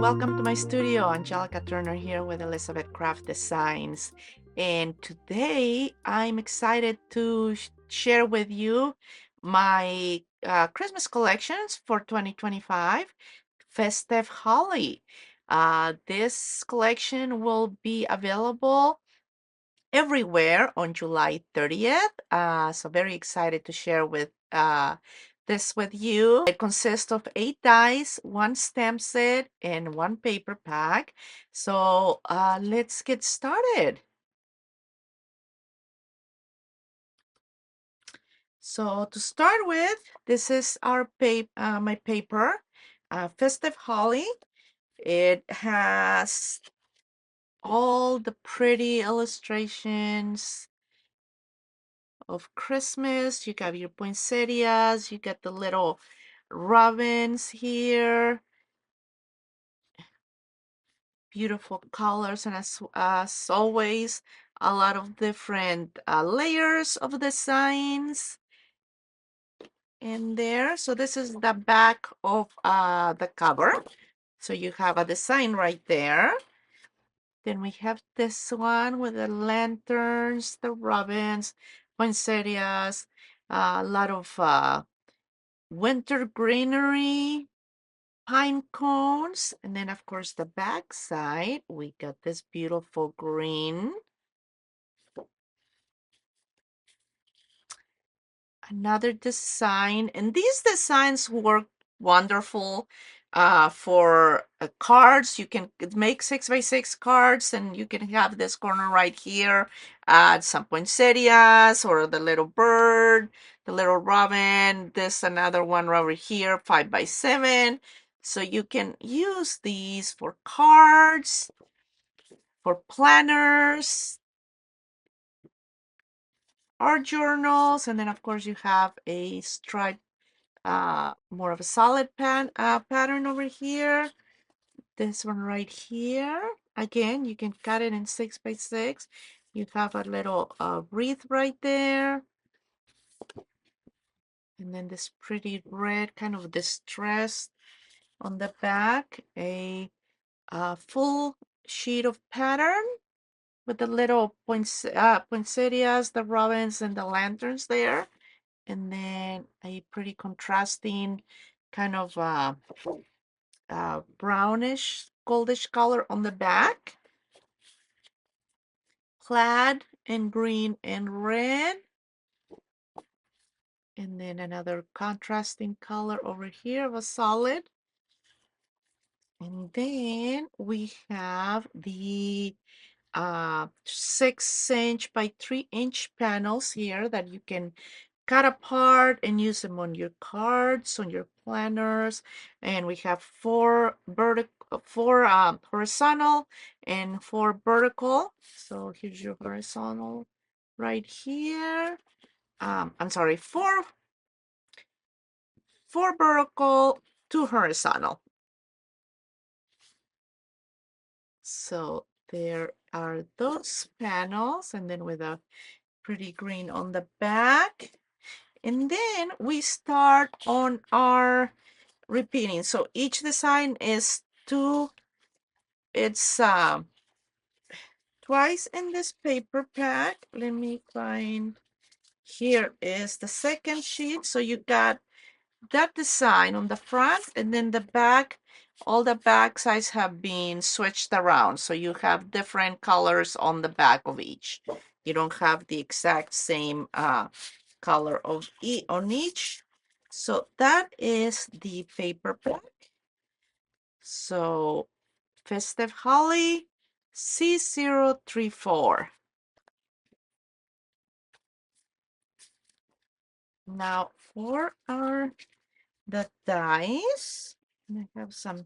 welcome to my studio. Angelica Turner here with Elizabeth Craft Designs. And today I'm excited to share with you my Christmas collections for 2025, Festive Holly. This collection will be available everywhere on July 30th. So very excited to share with this with you. It consists of 8 dies, 1 stamp set, and 1 paper pack. So let's get started. So to start with, this is our my paper, Festive Holly. It has all the pretty illustrations of Christmas. You got your poinsettias, you got the little robins here, beautiful colors, and as always, a lot of different layers of designs in there. So this is the back of the cover. So you have a design right there. Then we have this one with the lanterns, the robins, poinsettias, a lot of winter greenery, pine cones, and then of course the back side, we got this beautiful green. Another design, and these designs work wonderful for cards. You can make 6x6 cards, and you can have this corner right here, add some poinsettias or the little bird, the little robin, this another one over here, 5x7. So you can use these for cards, for planners, art journals, and then of course you have a striped more of a solid pattern over here. This one right here. Again, you can cut it in 6x6. You have a little wreath right there. And then this pretty red kind of distress on the back. A full sheet of pattern with the little poinsettias, the robins, and the lanterns there. And then a pretty contrasting kind of brownish, goldish color on the back. Plaid and green and red. And then another contrasting color over here of a solid. And then we have the 6" by 3" panels here that you can cut apart and use them on your cards, on your planners. And we have four horizontal and 4 vertical. So here's your horizontal right here. I'm sorry, four vertical, 2 horizontal. So there are those panels, and then with a pretty green on the back. And then we start on our repeating. So each design is it's twice in this paper pack. Let me find, here is the second sheet. So you got that design on the front, and then the back, all the back sides have been switched around. So you have different colors on the back of each. You don't have the exact same color of on each. So that is the paper pack. So Festive Holly C034. Now for the dies, I have some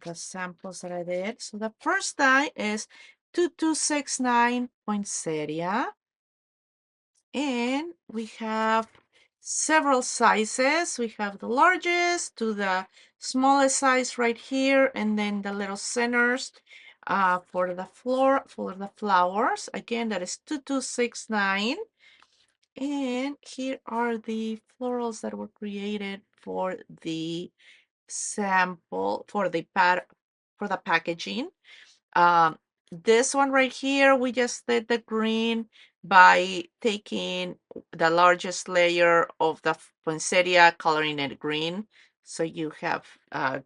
the samples that I did. So the first die is 2269 poinsettia, and we have several sizes. We have the largest to the smallest size right here, and then the little centers for the flowers. Again, that is 2269. And here are the florals that were created for the sample for the packaging. Um, this one right here, we just did the green by taking the largest layer of the poinsettia, coloring it green. So you have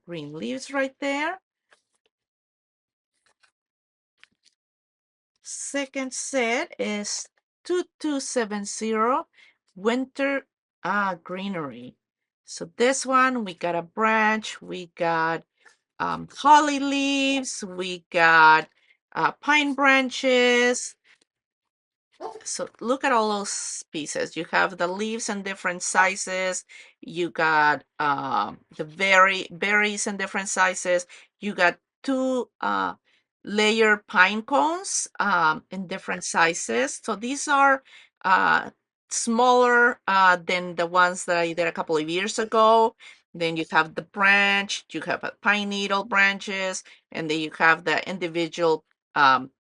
green leaves right there. Second set is 2270 Winter Greenery. So this one, we got a branch, we got holly leaves, we got pine branches. So look at all those pieces. You have the leaves in different sizes. You got the berries in different sizes. You got two layer pine cones in different sizes. So these are uh, smaller than the ones that I did a couple of years ago. Then you have the branch, you have pine needle branches, and then you have the individual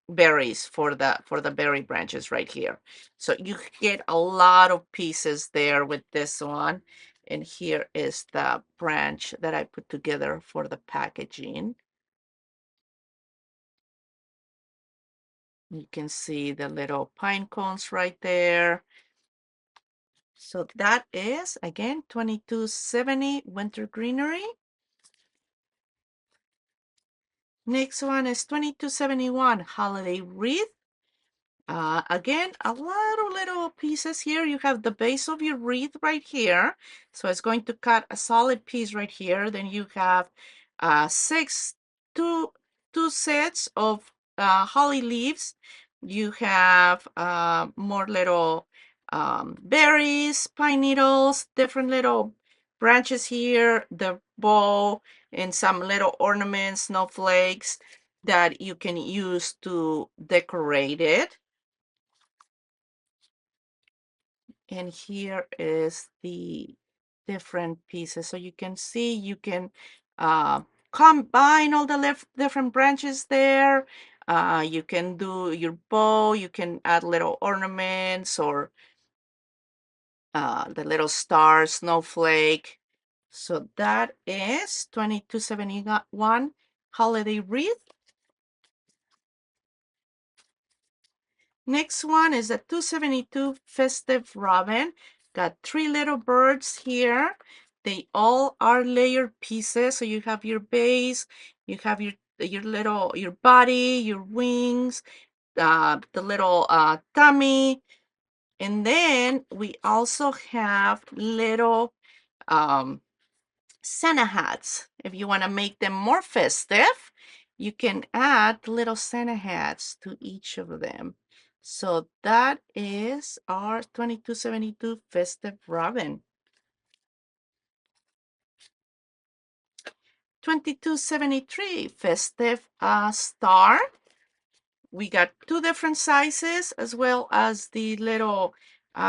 berries for the berry branches right here. So you get a lot of pieces there with this one. And here is the branch that I put together for the packaging. You can see the little pine cones right there. So that is, again, 2270 Winter Greenery. Next one is 2271 Holiday Wreath. Again, a lot of little pieces here. You have the base of your wreath right here. So it's going to cut a solid piece right here. Then you have six, two sets of holly leaves. You have more little berries, pine needles, different little branches here, the bow, and some little ornaments, snowflakes that you can use to decorate it. And here is the different pieces. So you can see you can uh, combine all the different branches there. You can do your bow, you can add little ornaments or the little star, snowflake. So that is 2271 Holiday Wreath. Next one is a 272 Festive Robin. Got three little birds here. They all are layered pieces. So you have your base, you have your body, your wings, the little tummy, and then we also have little um, Santa hats. If you want to make them more festive, you can add little Santa hats to each of them. So that is our 2272 Festive Robin. 2273 Festive Star. We got two different sizes as well as the little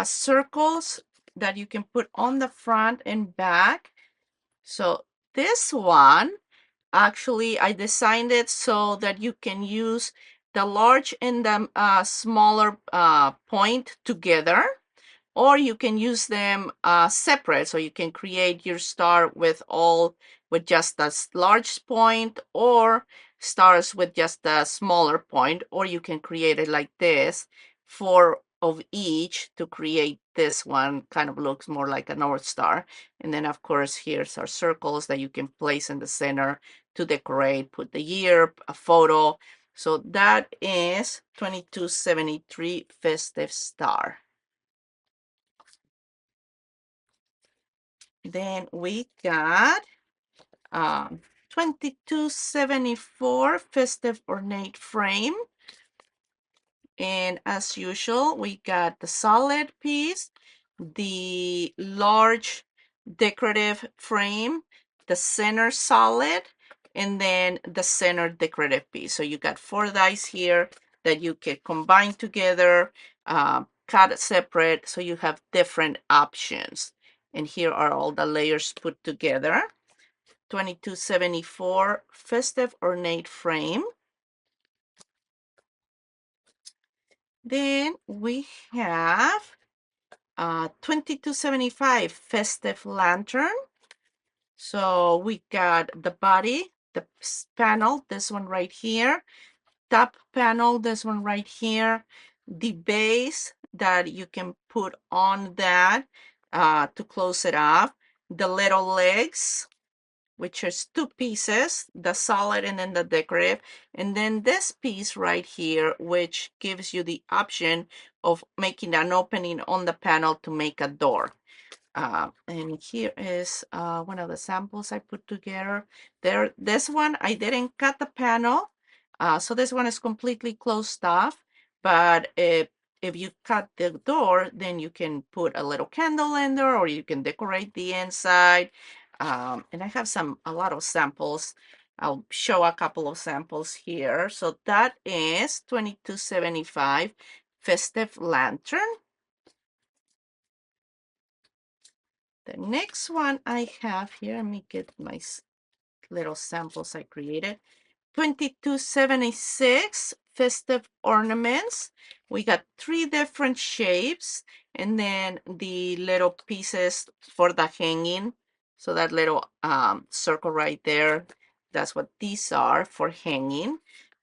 circles that you can put on the front and back. So this one, actually, I designed it so that you can use the large and the smaller point together, or you can use them separate. So you can create your star with just a large point, or stars with just a smaller point, or you can create it like this, four of each to create this one. Kind of looks more like a North Star. And then of course, here's our circles that you can place in the center to decorate, put the year, a photo. So that is 2273 Festive Star. Then we got 2274 Festive Ornate Frame. And as usual, we got the solid piece, the large decorative frame, the center solid, and then the center decorative piece. So you got four dies here that you can combine together, cut separate, so you have different options. And here are all the layers put together. 2274 Festive Ornate Frame. Then we have 2275 Festive Lantern. So we got the body, the panel, this one right here, top panel, this one right here, the base that you can put on that to close it up, the little legs, which is two pieces, the solid and then the decorative, and then this piece right here, which gives you the option of making an opening on the panel to make a door. And here is one of the samples I put together. This one, I didn't cut the panel. So this one is completely closed off. But if you cut the door, then you can put a little candle in there, or you can decorate the inside. And I have a lot of samples. I'll show a couple of samples here. So that is 22.75 Festive Lantern. The next one I have here, let me get my little samples I created. 22.76 Festive Ornaments. We got 3 different shapes, and then the little pieces for the hanging. So that little circle right there, that's what these are for hanging.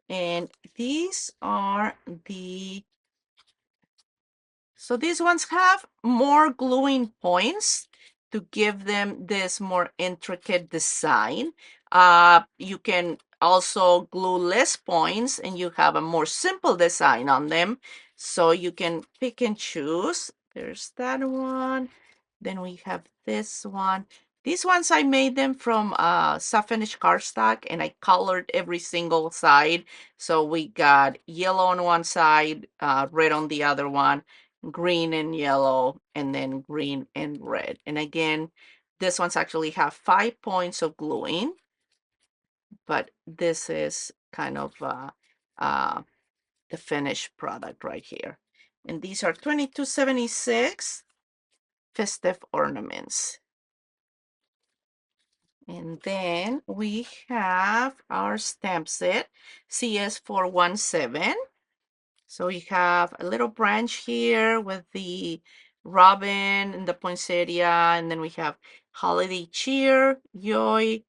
And these are so these ones have more gluing points to give them this more intricate design. You can also glue less points and you have a more simple design on them. So you can pick and choose. There's that one. Then we have this one. These ones I made them from soft finish cardstock and I colored every single side. So we got yellow on one side, red on the other one, green and yellow, and then green and red. And again, this one's actually have 5 points of gluing, but this is kind of the finished product right here. And these are 22.76 Festive Ornaments. And then we have our stamp set, CS417. So we have a little branch here with the robin and the poinsettia, and then we have holiday cheer, joy,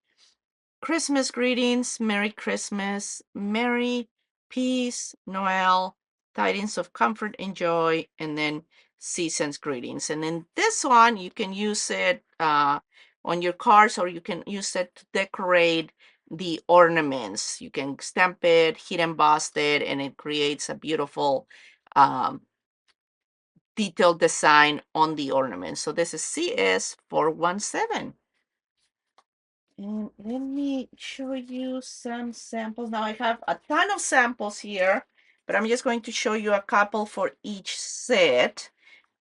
Christmas greetings, Merry Christmas, Merry Peace, Noel, tidings of comfort and joy, and then season's greetings. And then this one, you can use it on your cards, or you can use it to decorate the ornaments. You can stamp it, heat emboss it, and it creates a beautiful detailed design on the ornament. So this is CS417. And let me show you some samples. Now I have a ton of samples here, but I'm just going to show you a couple for each set.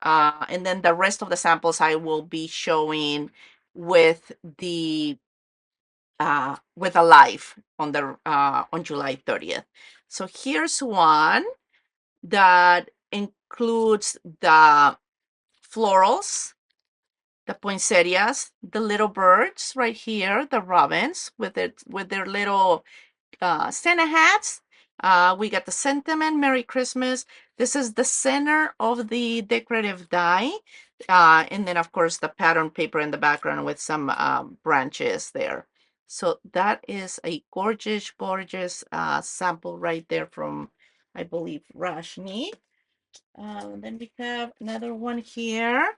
And then the rest of the samples I will be showing with the with a live on the on July 30th. So here's one that includes the florals, the poinsettias, the little birds right here, the robins with their little Santa hats. We got the sentiment, Merry Christmas. This is the center of the decorative die. And then, of course, the pattern paper in the background with some branches there. So that is a gorgeous, gorgeous sample right there from, I believe, Rashni. Then we have another one here.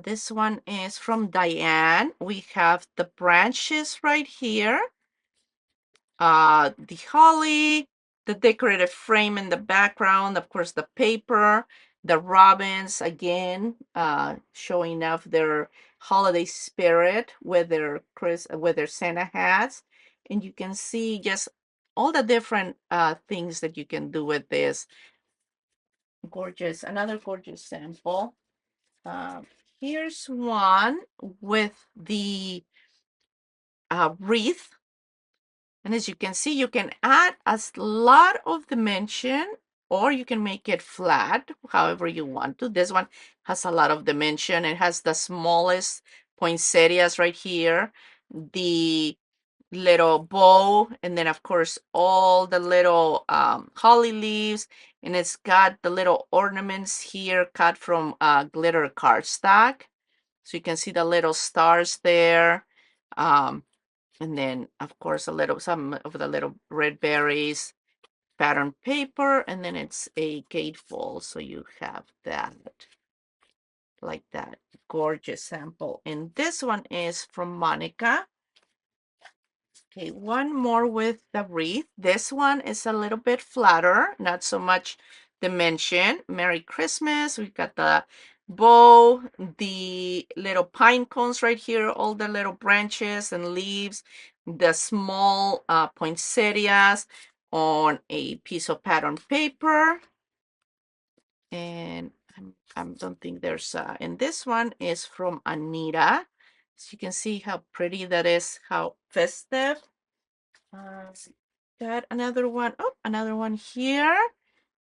This one is from Diane. We have the branches right here, the holly, the decorative frame in the background, of course, the paper, the robins, again, showing off their holiday spirit with their Santa hats. And you can see just all the different things that you can do with this. Gorgeous, another gorgeous sample. Um, Here's one with the wreath. And as you can see, you can add a lot of dimension, or you can make it flat, however you want to. This one has a lot of dimension. It has the smallest poinsettias right here, the little bow, and then of course all the little holly leaves, and it's got the little ornaments here cut from glitter cardstock. So you can see the little stars there. And then, of course, some of the little red berries, pattern paper, and then it's a gatefold. So you have that, like that. Gorgeous sample. And this one is from Monica. Okay, one more with the wreath. This one is a little bit flatter, not so much dimension. Merry Christmas. We've got the bow, the little pine cones right here, all the little branches and leaves, the small poinsettias on a piece of pattern paper. And I don't think there's, and this one is from Anita. So you can see how pretty that is, how festive. Got another one. Oh, another one here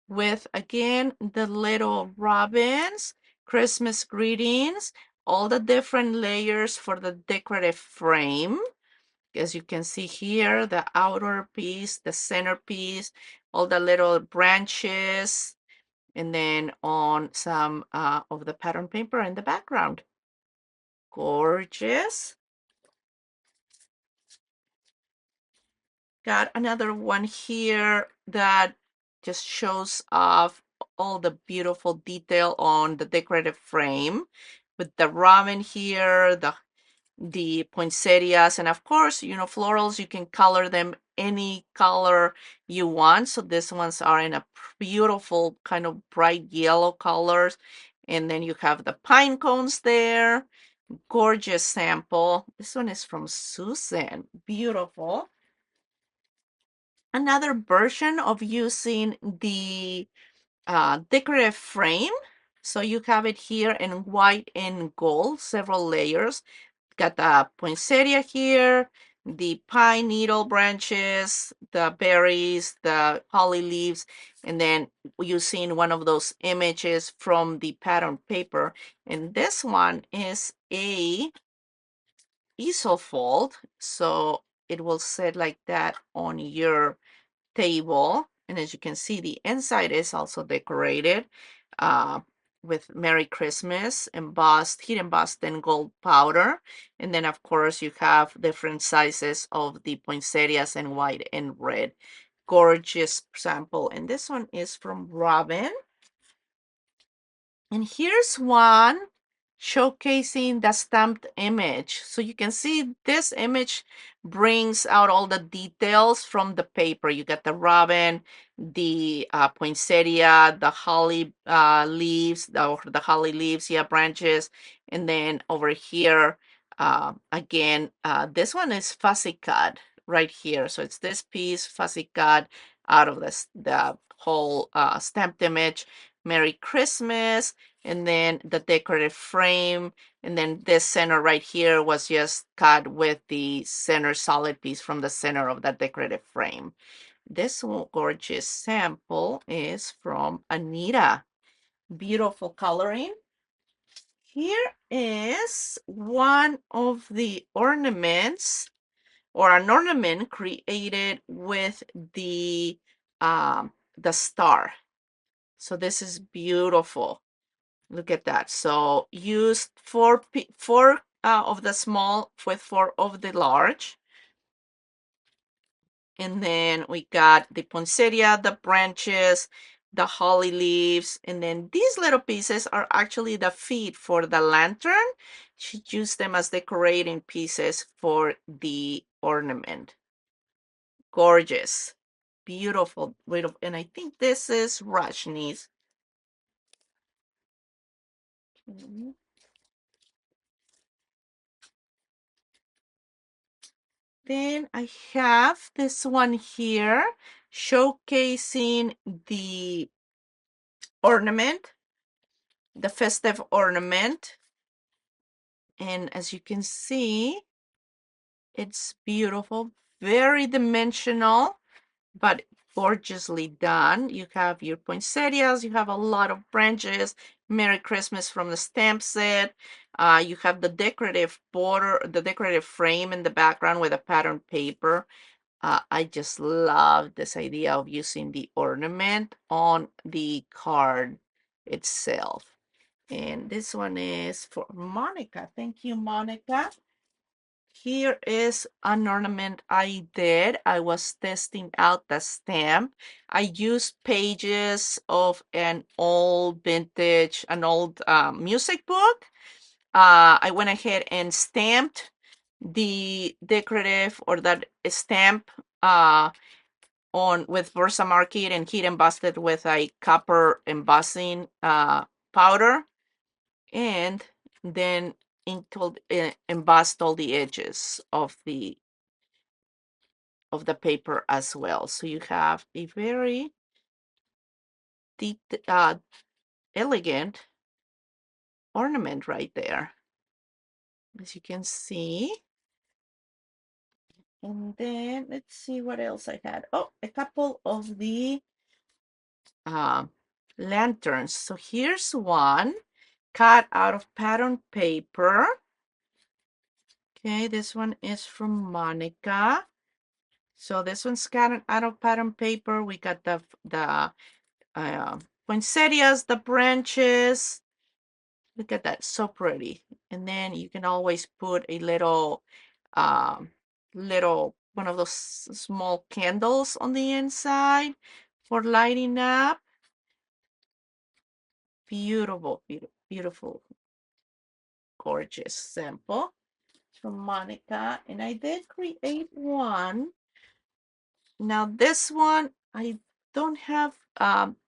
with again the little robins, Christmas greetings, all the different layers for the decorative frame. As you can see here, the outer piece, the centerpiece, all the little branches, and then on some of the pattern paper in the background. Gorgeous. Got another one here that just shows off all the beautiful detail on the decorative frame with the ramen here, the poinsettias, and of course, florals, you can color them any color you want. So these ones are in a beautiful kind of bright yellow colors. And then you have the pine cones there. Gorgeous sample. This one is from Susan. Beautiful. Another version of using the decorative frame. So you have it here in white and gold, several layers. Got the poinsettia here, the pine needle branches, the berries, the holly leaves, and then using one of those images from the pattern paper. And this one is a easel fold, so it will sit like that on your table. And as you can see, the inside is also decorated uh, with Merry Christmas embossed, heat embossed in gold powder. And then, of course, you have different sizes of the poinsettias in white and red. Gorgeous sample. And this one is from Robin. And here's one showcasing the stamped image. So you can see this image brings out all the details from the paper. You got the robin, the poinsettia, the holly leaves, the holly leaves, yeah, branches. And then over here, again, this one is fussy cut right here. So it's this piece fussy cut out of the whole stamped image. Merry Christmas, and then the decorative frame, and then this center right here was just cut with the center solid piece from the center of that decorative frame. This gorgeous sample is from Anita. Beautiful coloring. Here is one of the ornaments, or an ornament created with the star. So this is beautiful. Look at that. So used four of the small with four of the large. And then we got the poinsettia, the branches, the holly leaves. And then these little pieces are actually the feet for the lantern. She used them as decorating pieces for the ornament. Gorgeous. Beautiful. And I think this is Rajni's. Okay. Then I have this one here showcasing the ornament, the festive ornament. And as you can see, it's beautiful, very dimensional, but gorgeously done. You have your poinsettias, you have a lot of branches. Merry Christmas from the stamp set. You have the decorative border, the decorative frame in the background with a pattern paper. I just love this idea of using the ornament on the card itself. And this one is for Monica. Thank you, Monica. Here is an ornament I did. I was testing out the stamp. I used pages of an old vintage, an old music book. I went ahead and stamped the decorative or that stamp on with Versamark kit and heat embossed it with a copper embossing powder, and then embossed all the edges of the paper as well. So you have a very uh, elegant ornament right there, as you can see. And then let's see what else I had. Oh, a couple of the uh, lanterns. So here's one cut out of pattern paper. Okay, this one is from Monica. So this one's cut out of pattern paper. We got the poinsettias, the branches. Look at that, so pretty. And then you can always put a um, little one of those small candles on the inside for lighting up. Beautiful, beautiful, beautiful, gorgeous sample from Monica. And I did create one. Now this one, I don't have,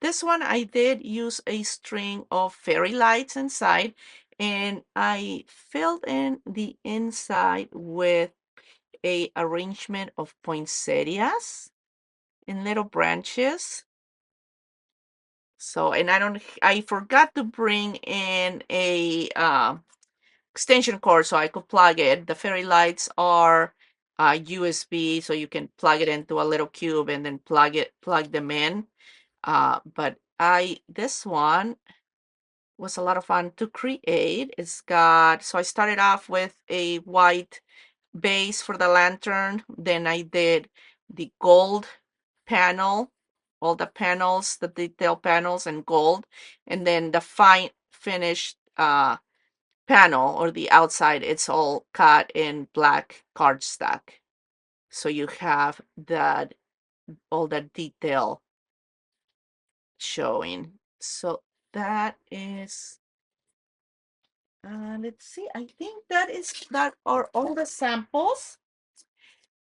this one I did use a string of fairy lights inside, and I filled in the inside with a arrangement of poinsettias in little branches. So, and I forgot to bring in a extension cord so I could plug it. The fairy lights are USB, so you can plug it into a little cube and then plug them in. But this one was a lot of fun to create. So I started off with a white base for the lantern. Then I did the gold panel, all the panels, the detail panels in gold, and then the fine finished panel or the outside, it's all cut in black cardstock. So you have that all that detail showing. So that is let's see, I think that are all the samples.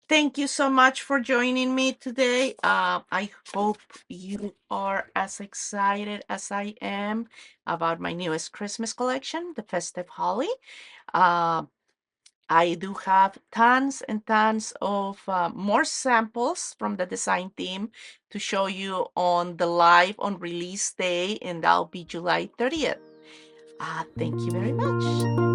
Thank you so much for joining me today. I hope you are as excited as I am about my newest Christmas collection, the Festive Holly. Uh, I do have tons and tons of more samples from the design team to show you on the live on release day, and that'll be July 30th. Thank you very much.